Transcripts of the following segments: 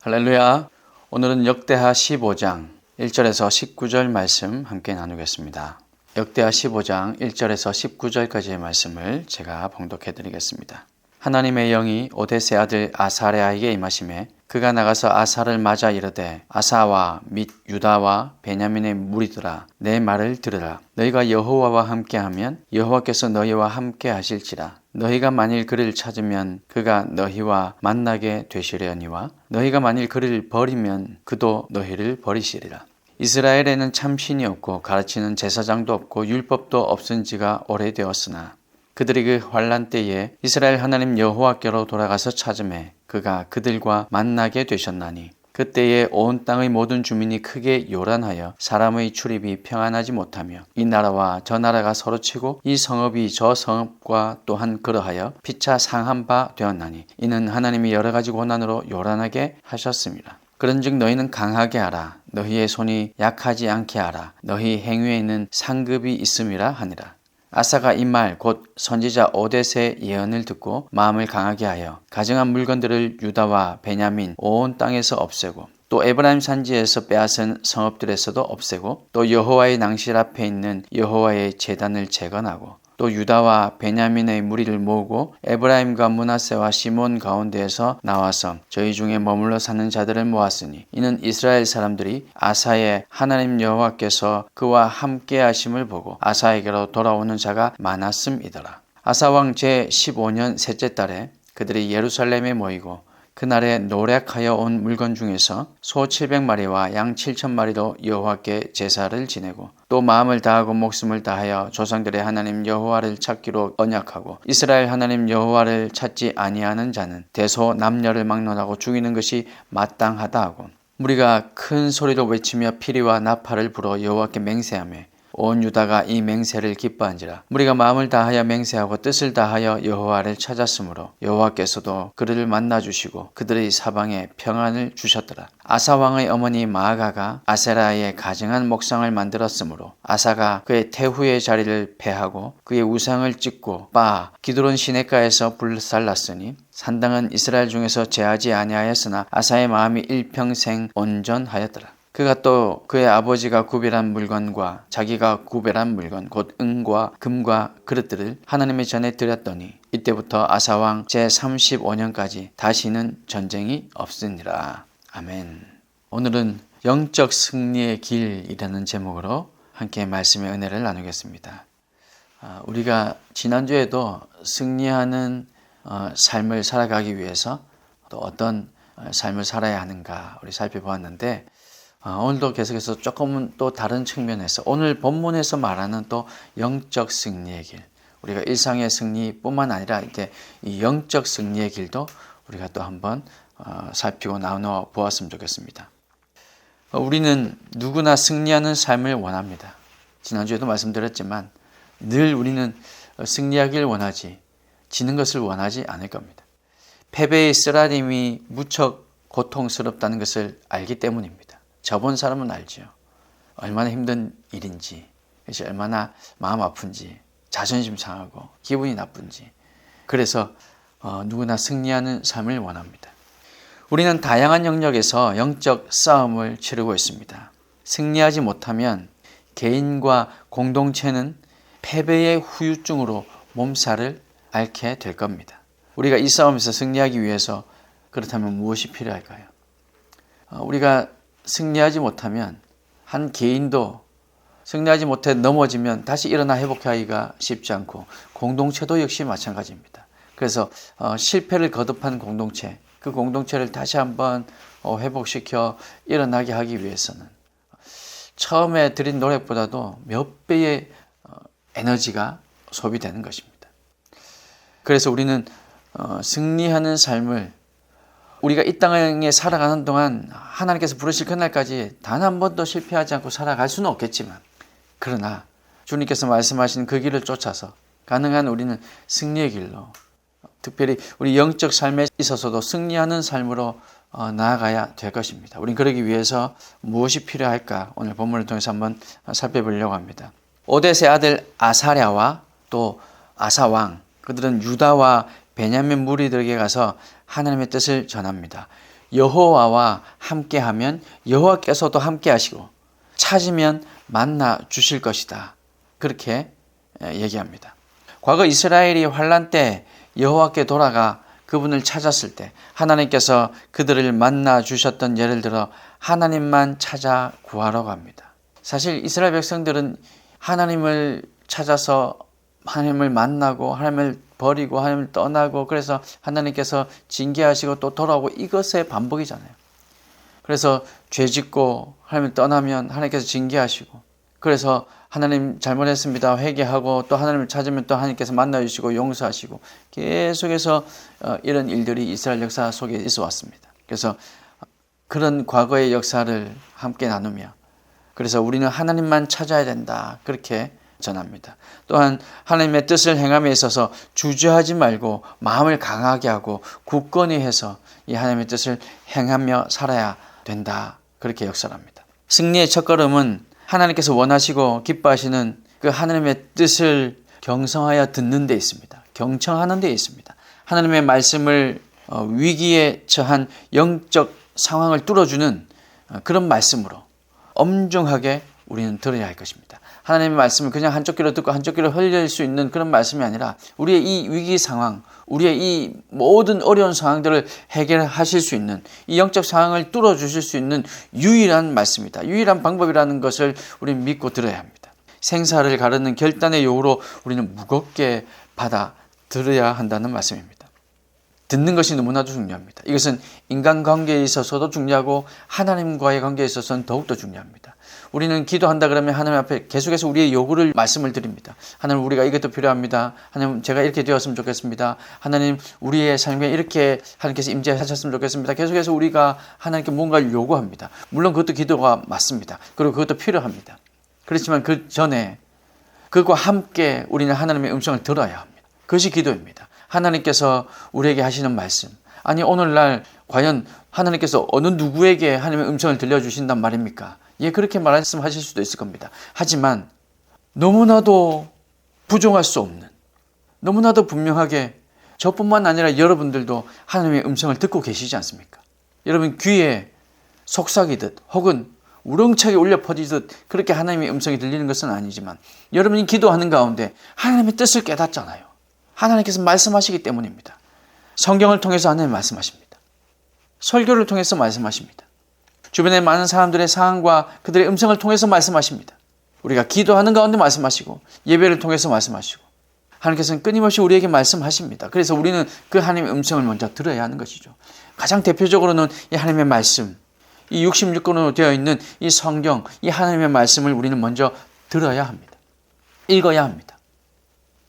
할렐루야. 오늘은 역대하 15장 1절에서 19절 말씀 함께 나누겠습니다. 역대하 15장 1절에서 19절까지의 말씀을 제가 봉독해 드리겠습니다. 하나님의 영이 오뎃의 아들 아사랴에게 임하시매 그가 나가서 아사를 맞아 이르되 아사와 및 유다와 베냐민의 무리들아 내 말을 들으라. 너희가 여호와와 함께하면 여호와께서 너희와 함께 하실지라. 너희가 만일 그를 찾으면 그가 너희와 만나게 되시려니와 너희가 만일 그를 버리면 그도 너희를 버리시리라. 이스라엘에는 참 신이 없고 가르치는 제사장도 없고 율법도 없은 지가 오래되었으나 그들이 그 환난 때에 이스라엘 하나님 여호와께로 돌아가서 찾음에 그가 그들과 만나게 되셨나니 그때에 온 땅의 모든 주민이 크게 요란하여 사람의 출입이 평안하지 못하며 이 나라와 저 나라가 서로 치고 이 성읍이 저 성읍과 또한 그러하여 피차 상한 바 되었나니 이는 하나님이 여러 가지 고난으로 요란하게 하셨습니다. 그런즉 너희는 강하게 하라. 너희의 손이 약하지 않게 하라. 너희 행위에는 상급이 있음이라 하니라. 아사가 이 말 곧 선지자 오뎃의 예언을 듣고 마음을 강하게 하여 가증한 물건들을 유다와 베냐민 온 땅에서 없애고 또 에브라임 산지에서 빼앗은 성읍들에서도 없애고 또 여호와의 낭실 앞에 있는 여호와의 제단을 재건하고 또 유다와 베냐민의 무리를 모으고 에브라임과 므낫세와 시몬 가운데에서 나와서 저희 중에 머물러 사는 자들을 모았으니 이는 이스라엘 사람들이 아사의 하나님 여호와께서 그와 함께 하심을 보고 아사에게로 돌아오는 자가 많았음이더라. 아사왕 제15년 셋째 달에 그들이 예루살렘에 모이고 그날에 노력하여 온 물건 중에서 소 700마리와 양 7,000마리로 여호와께 제사를 지내고 또 마음을 다하고 목숨을 다하여 조상들의 하나님 여호와를 찾기로 언약하고 이스라엘 하나님 여호와를 찾지 아니하는 자는 대소 남녀를 막론하고 죽이는 것이 마땅하다 하고 무리가 큰 소리로 외치며 피리와 나팔을 불어 여호와께 맹세하며 온 유다가 이 맹세를 기뻐한지라. 무리가 마음을 다하여 맹세하고 뜻을 다하여 여호와를 찾았으므로 여호와께서도 그들을 만나주시고 그들의 사방에 평안을 주셨더라. 아사 왕의 어머니 마아가가 아세라의 가증한 목상을 만들었으므로 아사가 그의 태후의 자리를 폐하고 그의 우상을 찢고 기드론 시내가에서 불살랐으니 산당은 이스라엘 중에서 제하지 아니하였으나 아사의 마음이 일평생 온전하였더라. 그가 또 그의 아버지가 구별한 물건과 자기가 구별한 물건 곧 은과 금과 그릇들을 하나님의 전에 드렸더니 이때부터 아사왕 제35년까지 다시는 전쟁이 없으니라. 아멘. 오늘은 영적 승리의 길이라는 제목으로 함께 말씀의 은혜를 나누겠습니다. 우리가 지난주에도 승리하는 삶을 살아가기 위해서 또 어떤 삶을 살아야 하는가 우리 살펴보았는데 오늘도 계속해서 조금은 또 다른 측면에서 오늘 본문에서 말하는 또 영적 승리의 길, 우리가 일상의 승리뿐만 아니라 이렇게 이 영적 승리의 길도 우리가 또 한번 살피고 나누어 보았으면 좋겠습니다. 우리는 누구나 승리하는 삶을 원합니다. 지난주에도 말씀드렸지만 늘 우리는 승리하길 원하지 지는 것을 원하지 않을 겁니다. 패배의 쓰라림이 무척 고통스럽다는 것을 알기 때문입니다. 저본 사람은 알죠. 얼마나 힘든 일인지, 그래서 얼마나 마음 아픈지, 자존심 상하고 기분이 나쁜지. 그래서 누구나 승리하는 삶을 원합니다. 우리는 다양한 영역에서 영적 싸움을 치르고 있습니다. 승리하지 못하면 개인과 공동체는 패배의 후유증으로 몸살을 앓게 될 겁니다. 우리가 이 싸움에서 승리하기 위해서 그렇다면 무엇이 필요할까요? 우리가 승리하지 못하면 한 개인도 승리하지 못해 넘어지면 다시 일어나 회복하기가 쉽지 않고 공동체도 역시 마찬가지입니다. 그래서 실패를 거듭한 공동체, 그 공동체를 다시 한번 회복시켜 일어나게 하기 위해서는 처음에 들인 노력보다도 몇 배의 에너지가 소비되는 것입니다. 그래서 우리는 승리하는 삶을 우리가 이 땅에 살아가는 동안 하나님께서 부르실 그날까지 단 한 번도 실패하지 않고 살아갈 수는 없겠지만 그러나 주님께서 말씀하신 그 길을 쫓아서 가능한 우리는 승리의 길로 특별히 우리 영적 삶에 있어서도 승리하는 삶으로 나아가야 될 것입니다. 우린 그러기 위해서 무엇이 필요할까 오늘 본문을 통해서 한번 살펴보려고 합니다. 오뎃의 아들 아사랴와 또 아사왕, 그들은 유다와 베냐민 무리들에게 가서 하나님의 뜻을 전합니다. 여호와와 함께하면 여호와께서도 함께하시고 찾으면 만나 주실 것이다. 그렇게 얘기합니다. 과거 이스라엘이 환난 때 여호와께 돌아가 그분을 찾았을 때 하나님께서 그들을 만나 주셨던 예를 들어 하나님만 찾아 구하라고 합니다. 사실 이스라엘 백성들은 하나님을 찾아서 하나님을 만나고 하나님을 버리고 하나님을 떠나고 그래서 하나님께서 징계하시고 또 돌아오고 이것의 반복이잖아요. 그래서 죄 짓고 하나님을 떠나면 하나님께서 징계하시고 그래서 하나님 잘못했습니다 회개하고 또 하나님을 찾으면 또 하나님께서 만나주시고 용서하시고 계속해서 이런 일들이 이스라엘 역사 속에 있어 왔습니다. 그래서 그런 과거의 역사를 함께 나누며 그래서 우리는 하나님만 찾아야 된다 그렇게 전합니다. 또한 하나님의 뜻을 행함에 있어서 주저하지 말고 마음을 강하게 하고 굳건히 해서 이 하나님의 뜻을 행하며 살아야 된다 그렇게 역설합니다. 승리의 첫걸음은 하나님께서 원하시고 기뻐하시는 그 하나님의 뜻을 경성하여 듣는 데 있습니다. 경청하는 데 있습니다. 하나님의 말씀을 위기에 처한 영적 상황을 뚫어주는 그런 말씀으로 엄중하게 우리는 들어야 할 것입니다. 하나님의 말씀을 그냥 한쪽 귀로 듣고 한쪽 귀로 흘릴 수 있는 그런 말씀이 아니라 우리의 이 위기 상황, 우리의 이 모든 어려운 상황들을 해결하실 수 있는 이 영적 상황을 뚫어주실 수 있는 유일한 말씀이다. 유일한 방법이라는 것을 우리는 믿고 들어야 합니다. 생사를 가르는 결단의 요구로 우리는 무겁게 받아 들어야 한다는 말씀입니다. 듣는 것이 너무나도 중요합니다. 이것은 인간관계에 있어서도 중요하고 하나님과의 관계에 있어서는 더욱더 중요합니다. 우리는 기도한다 그러면 하나님 앞에 계속해서 우리의 요구를 말씀을 드립니다. 하나님 우리가 이것도 필요합니다. 하나님 제가 이렇게 되었으면 좋겠습니다. 하나님 우리의 삶에 이렇게 하나님께서 임재하셨으면 좋겠습니다. 계속해서 우리가 하나님께 뭔가를 요구합니다. 물론 그것도 기도가 맞습니다. 그리고 그것도 필요합니다. 그렇지만 그 전에 그것과 함께 우리는 하나님의 음성을 들어야 합니다. 그것이 기도입니다. 하나님께서 우리에게 하시는 말씀. 아니 오늘날 과연 하나님께서 어느 누구에게 하나님의 음성을 들려주신단 말입니까? 예, 그렇게 말씀하실 수도 있을 겁니다. 하지만 너무나도 부정할 수 없는, 너무나도 분명하게 저뿐만 아니라 여러분들도 하나님의 음성을 듣고 계시지 않습니까? 여러분 귀에 속삭이듯 혹은 우렁차게 울려 퍼지듯 그렇게 하나님의 음성이 들리는 것은 아니지만 여러분이 기도하는 가운데 하나님의 뜻을 깨닫잖아요. 하나님께서 말씀하시기 때문입니다. 성경을 통해서 하나님 말씀하십니다. 설교를 통해서 말씀하십니다. 주변에 많은 사람들의 상황과 그들의 음성을 통해서 말씀하십니다. 우리가 기도하는 가운데 말씀하시고 예배를 통해서 말씀하시고 하나님께서는 끊임없이 우리에게 말씀하십니다. 그래서 우리는 그 하나님의 음성을 먼저 들어야 하는 것이죠. 가장 대표적으로는 이 하나님의 말씀, 이 66권으로 되어 있는 이 성경, 이 하나님의 말씀을 우리는 먼저 들어야 합니다. 읽어야 합니다.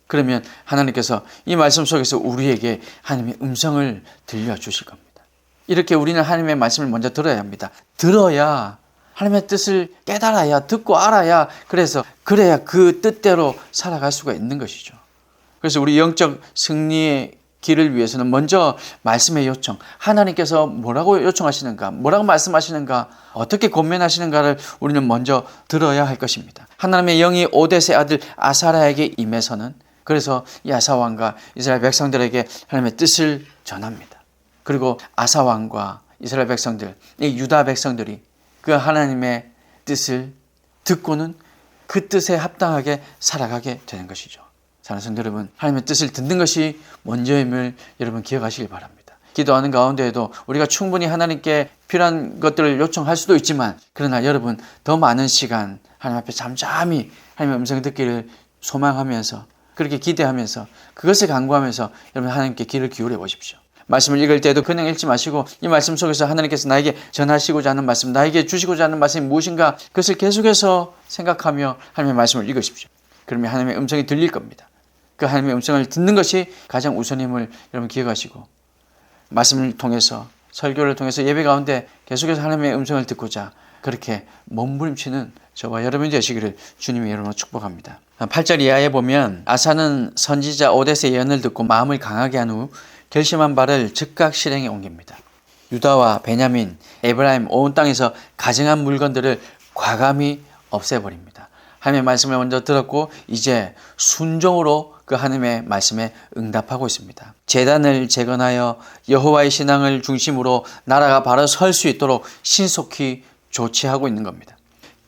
그러면 하나님께서 이 말씀 속에서 우리에게 하나님의 음성을 들려주실 겁니다. 이렇게 우리는 하나님의 말씀을 먼저 들어야 합니다. 들어야 하나님의 뜻을 깨달아야 듣고 알아야 그래야 그 뜻대로 살아갈 수가 있는 것이죠. 그래서 우리 영적 승리의 길을 위해서는 먼저 말씀의 요청, 하나님께서 뭐라고 요청하시는가, 뭐라고 말씀하시는가, 어떻게 권면하시는가를 우리는 먼저 들어야 할 것입니다. 하나님의 영이 오뎃의 아들 아사랴에게 임해서는 그래서 이 아사왕과 이스라엘 백성들에게 하나님의 뜻을 전합니다. 그리고 아사왕과 이스라엘 백성들, 이 유다 백성들이 그 하나님의 뜻을 듣고는 그 뜻에 합당하게 살아가게 되는 것이죠. 사랑하는 성도 여러분, 하나님의 뜻을 듣는 것이 먼저임을 여러분 기억하시길 바랍니다. 기도하는 가운데에도 우리가 충분히 하나님께 필요한 것들을 요청할 수도 있지만 그러나 여러분 더 많은 시간 하나님 앞에 잠잠히 하나님의 음성을 듣기를 소망하면서 그렇게 기대하면서 그것을 간구하면서 여러분 하나님께 귀를 기울여 보십시오. 말씀을 읽을 때도 그냥 읽지 마시고 이 말씀 속에서 하나님께서 나에게 전하시고자 하는 말씀, 나에게 주시고자 하는 말씀이 무엇인가 그것을 계속해서 생각하며 하나님의 말씀을 읽으십시오. 그러면 하나님의 음성이 들릴 겁니다. 그 하나님의 음성을 듣는 것이 가장 우선임을 여러분 기억하시고 말씀을 통해서 설교를 통해서 예배 가운데 계속해서 하나님의 음성을 듣고자 그렇게 몸부림치는 저와 여러분이 되시기를 주님의 이름으로 축복합니다. 8절 이하에 보면 아사는 선지자 오뎃의 예언을 듣고 마음을 강하게 한 후 결심한 바를 즉각 실행에 옮깁니다. 유다와 베냐민, 에브라임 온 땅에서 가증한 물건들을 과감히 없애버립니다. 하나님의 말씀을 먼저 들었고 이제 순종으로 그 하나님의 말씀에 응답하고 있습니다. 제단을 재건하여 여호와의 신앙을 중심으로 나라가 바로 설 수 있도록 신속히 조치하고 있는 겁니다.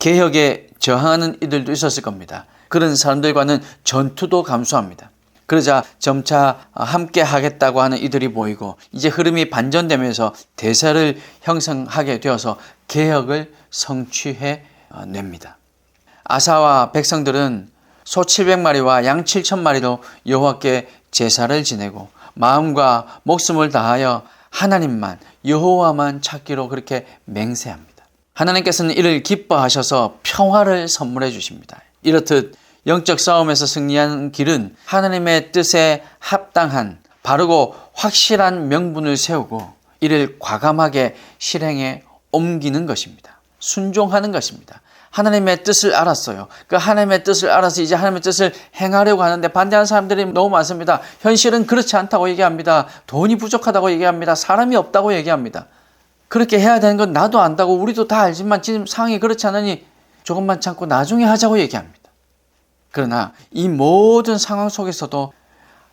개혁에 저항하는 이들도 있었을 겁니다. 그런 사람들과는 전투도 감수합니다. 그러자 점차 함께 하겠다고 하는 이들이 보이고 이제 흐름이 반전되면서 대세를 형성하게 되어서 개혁을 성취해 냅니다. 아사와 백성들은 소 700마리와 양 7,000마리로 여호와께 제사를 지내고 마음과 목숨을 다하여 하나님만 여호와만 찾기로 그렇게 맹세합니다. 하나님께서는 이를 기뻐하셔서 평화를 선물해 주십니다. 이렇듯 영적 싸움에서 승리하는 길은 하나님의 뜻에 합당한 바르고 확실한 명분을 세우고 이를 과감하게 실행에 옮기는 것입니다. 순종하는 것입니다. 하나님의 뜻을 알았어요. 그 하나님의 뜻을 알아서 이제 하나님의 뜻을 행하려고 하는데 반대하는 사람들이 너무 많습니다. 현실은 그렇지 않다고 얘기합니다. 돈이 부족하다고 얘기합니다. 사람이 없다고 얘기합니다. 그렇게 해야 되는 건 나도 안다고 우리도 다 알지만 지금 상황이 그렇지 않으니 조금만 참고 나중에 하자고 얘기합니다. 그러나 이 모든 상황 속에서도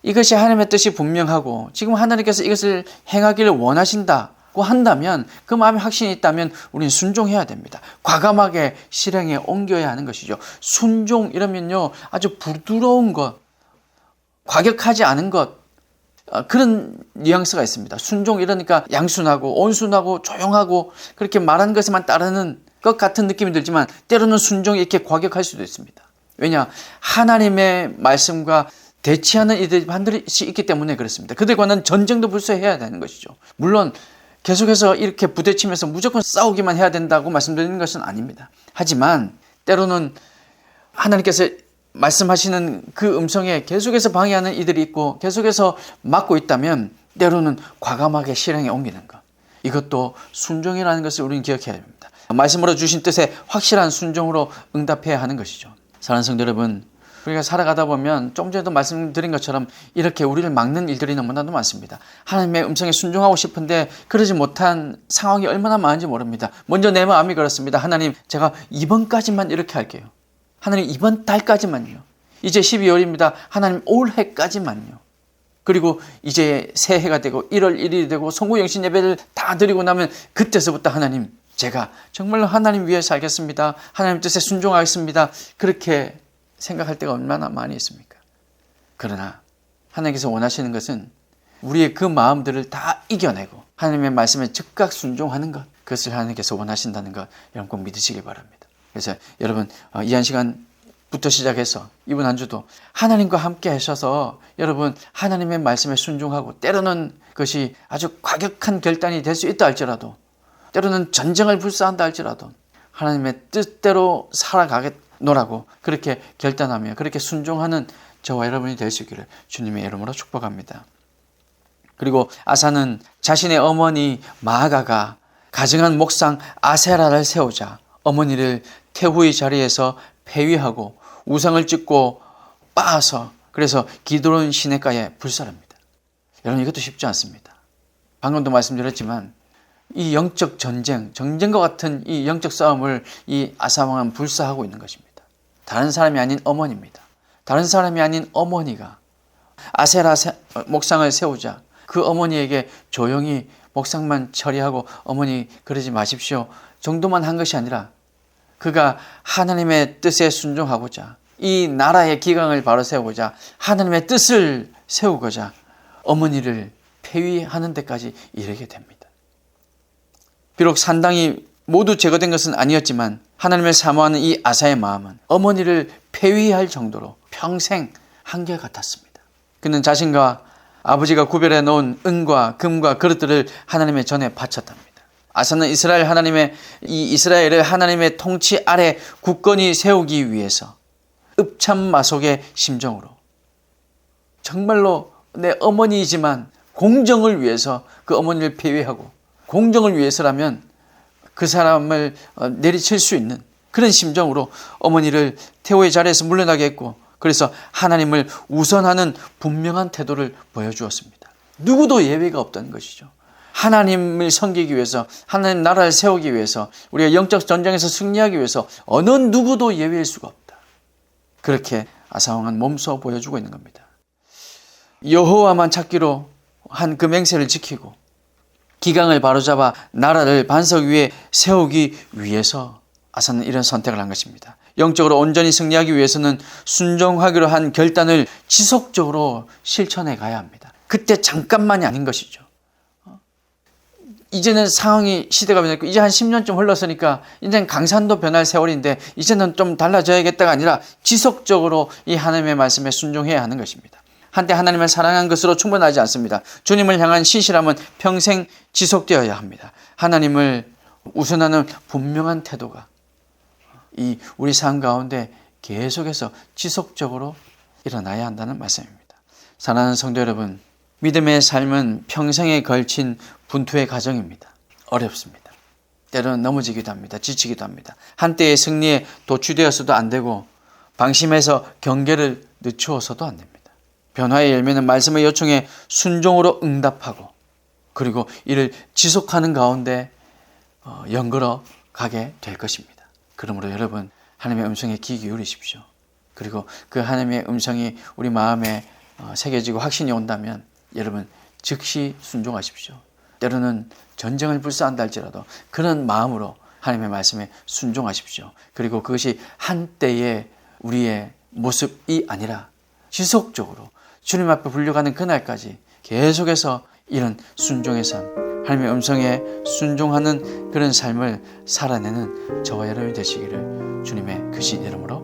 이것이 하나님의 뜻이 분명하고 지금 하나님께서 이것을 행하기를 원하신다고 한다면 그 마음에 확신이 있다면 우리는 순종해야 됩니다. 과감하게 실행에 옮겨야 하는 것이죠. 순종 이러면요 아주 부드러운 것, 과격하지 않은 것 그런 뉘앙스가 있습니다. 순종 이러니까 양순하고 온순하고 조용하고 그렇게 말하는 것에만 따르는 것 같은 느낌이 들지만 때로는 순종이 이렇게 과격할 수도 있습니다. 왜냐? 하나님의 말씀과 대치하는 이들이 반드시 있기 때문에 그렇습니다. 그들과는 전쟁도 벌써 해야 되는 것이죠. 물론 계속해서 이렇게 부대치면서 무조건 싸우기만 해야 된다고 말씀드리는 것은 아닙니다. 하지만 때로는 하나님께서 말씀하시는 그 음성에 계속해서 방해하는 이들이 있고 계속해서 막고 있다면 때로는 과감하게 실행에 옮기는 것. 이것도 순종이라는 것을 우리는 기억해야 됩니다. 말씀으로 주신 뜻에 확실한 순종으로 응답해야 하는 것이죠. 사랑하는 성도 여러분, 우리가 살아가다 보면 좀 전에도 말씀드린 것처럼 이렇게 우리를 막는 일들이 너무나도 많습니다. 하나님의 음성에 순종하고 싶은데 그러지 못한 상황이 얼마나 많은지 모릅니다. 먼저 내 마음이 그렇습니다. 하나님, 제가 이번까지만 이렇게 할게요. 하나님, 이번 달까지만요. 이제 12월입니다. 하나님, 올해까지만요. 그리고 이제 새해가 되고 1월 1일이 되고 성구영신 예배를 다 드리고 나면 그때서부터 하나님, 제가 정말로 하나님 위해 살겠습니다. 하나님 뜻에 순종하겠습니다. 그렇게 생각할 때가 얼마나 많이 있습니까? 그러나 하나님께서 원하시는 것은 우리의 그 마음들을 다 이겨내고 하나님의 말씀에 즉각 순종하는 것, 그것을 하나님께서 원하신다는 것 여러분 꼭 믿으시기 바랍니다. 그래서 여러분 이 한 시간부터 시작해서 이번 한 주도 하나님과 함께 하셔서 여러분 하나님의 말씀에 순종하고 때로는 그것이 아주 과격한 결단이 될 수 있다 할지라도 때로는 전쟁을 불사한다 할지라도 하나님의 뜻대로 살아가겠노라고 그렇게 결단하며 그렇게 순종하는 저와 여러분이 될 수 있기를 주님의 이름으로 축복합니다. 그리고 아사는 자신의 어머니 마아가가 가증한 목상 아세라를 세우자 어머니를 태후의 자리에서 폐위하고 우상을 찍고 빻아서 그래서 기드론 시내가에 불살합니다. 여러분 이것도 쉽지 않습니다. 방금도 말씀드렸지만 이 영적 전쟁과 같은 이 영적 싸움을 이 아사왕은 불사하고 있는 것입니다. 다른 사람이 아닌 어머니입니다. 다른 사람이 아닌 어머니가 아세라 목상을 세우자 그 어머니에게 조용히 목상만 처리하고 어머니 그러지 마십시오 정도만 한 것이 아니라 그가 하나님의 뜻에 순종하고자 이 나라의 기강을 바로 세우고자 하나님의 뜻을 세우고자 어머니를 폐위하는 데까지 이르게 됩니다. 비록 산당이 모두 제거된 것은 아니었지만 하나님을 사모하는 이 아사의 마음은 어머니를 폐위할 정도로 평생 한결같았습니다. 그는 자신과 아버지가 구별해 놓은 은과 금과 그릇들을 하나님의 전에 바쳤답니다. 아사는 이스라엘을 하나님의 통치 아래 굳건히 세우기 위해서 읍참마속의 심정으로 정말로 내 어머니이지만 공정을 위해서 그 어머니를 폐위하고 공정을 위해서라면 그 사람을 내리칠 수 있는 그런 심정으로 어머니를 태호의 자리에서 물러나게 했고 그래서 하나님을 우선하는 분명한 태도를 보여주었습니다. 누구도 예외가 없다는 것이죠. 하나님을 섬기기 위해서 하나님 나라를 세우기 위해서 우리가 영적 전쟁에서 승리하기 위해서 어느 누구도 예외일 수가 없다. 그렇게 아상황한 몸소 보여주고 있는 겁니다. 여호와만 찾기로 한 그 맹세를 지키고 기강을 바로잡아 나라를 반석 위에 세우기 위해서 아사는 이런 선택을 한 것입니다. 영적으로 온전히 승리하기 위해서는 순종하기로 한 결단을 지속적으로 실천해 가야 합니다. 그때 잠깐만이 아닌 것이죠. 이제는 상황이 시대가 변했고 이제 한 10년쯤 흘렀으니까 이제는 강산도 변할 세월인데 이제는 좀 달라져야겠다가 아니라 지속적으로 이 하나님의 말씀에 순종해야 하는 것입니다. 한때 하나님을 사랑한 것으로 충분하지 않습니다. 주님을 향한 신실함은 평생 지속되어야 합니다. 하나님을 우선하는 분명한 태도가 이 우리 삶 가운데 계속해서 지속적으로 일어나야 한다는 말씀입니다. 사랑하는 성도 여러분, 믿음의 삶은 평생에 걸친 분투의 과정입니다. 어렵습니다. 때로는 넘어지기도 합니다. 지치기도 합니다. 한때의 승리에 도취되어서도 안 되고 방심해서 경계를 늦추어서도 안 됩니다. 변화의 열매는 말씀의 요청에 순종으로 응답하고 그리고 이를 지속하는 가운데 연걸어 가게 될 것입니다. 그러므로 여러분, 하나님의 음성에 귀 기울이십시오. 그리고 그 하나님의 음성이 우리 마음에 새겨지고 확신이 온다면 여러분 즉시 순종하십시오. 때로는 전쟁을 불사한다 할지라도 그런 마음으로 하나님의 말씀에 순종하십시오. 그리고 그것이 한때의 우리의 모습이 아니라 지속적으로 주님 앞에 불려가는 그날까지 계속해서 이런 순종의 삶, 하나님의 음성에 순종하는 그런 삶을 살아내는 저와 여러분이 되시기를 주님의 크신 이름으로